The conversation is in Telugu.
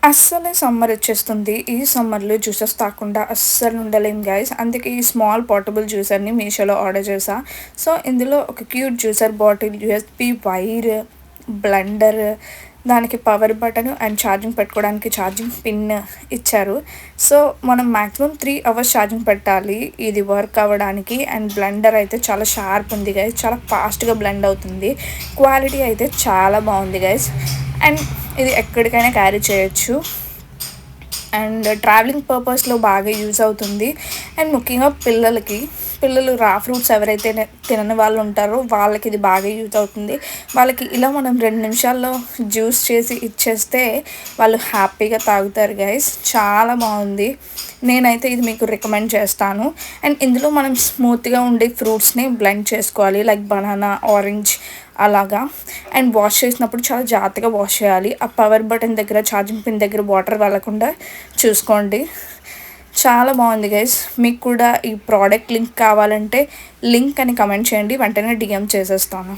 అస్సలే సమ్మర్ వచ్చేస్తుంది. ఈ సమ్మర్‌లో జ్యూసెస్ తాగకుండా అస్సలు ఉండలేం గైస్. అందుకే ఈ స్మాల్ పోర్టబుల్ జ్యూసర్‌ని మీషోలో ఆర్డర్ చేశా. సో, ఇందులో ఒక cute juicer bottle, USB wire, blender, దానికి పవర్ బటన్ అండ్ ఛార్జింగ్ పెట్టుకోవడానికి ఛార్జింగ్ పిన్ ఇచ్చారు. సో, మనం మాక్సిమం 3 అవర్స్ ఛార్జింగ్ పెట్టాలి ఇది వర్క్ అవ్వడానికి. అండ్ బ్లెండర్ అయితే చాలా షార్ప్ ఉంది గైస్. చాలా ఫాస్ట్‌గా బ్లెండ్ అవుతుంది. క్వాలిటీ అయితే చాలా బాగుంది గైస్. అండ్ ఇది ఎక్కడికైనా క్యారీ చేయొచ్చు. అండ్ ట్రావెలింగ్ పర్పస్‌లో బాగా యూజ్ అవుతుంది. అండ్ ముఖ్యంగా పిల్లలు రా ఫ్రూట్స్ ఎవరైతే తినని వాళ్ళు ఉంటారో వాళ్ళకి ఇది బాగా యూజ్ అవుతుంది. వాళ్ళకి ఇలా మనం 2 నిమిషాల్లో జ్యూస్ చేసి ఇచ్చేస్తే వాళ్ళు హ్యాపీగా తాగుతారు గైస్. చాలా బాగుంది. నేనైతే ఇది మీకు రికమెండ్ చేస్తాను. అండ్ ఇందులో మనం స్మూత్‌గా ఉండే ఫ్రూట్స్‌ని బ్లెండ్ చేసుకోవాలి. లైక్ బనానా, ఆరెంజ్ అలాగా. అండ్ వాష్ చేసినప్పుడు చాలా జాగ్రత్తగా వాష్ చేయాలి. ఆ పవర్ బటన్ దగ్గర, ఛార్జింగ్ పిన్ దగ్గర వాటర్ వెళ్ళకుండా చూసుకోండి. చాలా బాగుంది గైస్. మీకు కూడా ఈ ప్రోడక్ట్ లింక్ కావాలంటే లింక్ అని కమెంట్ చేయండి. వెంటనే డీఎం చేసేస్తాను.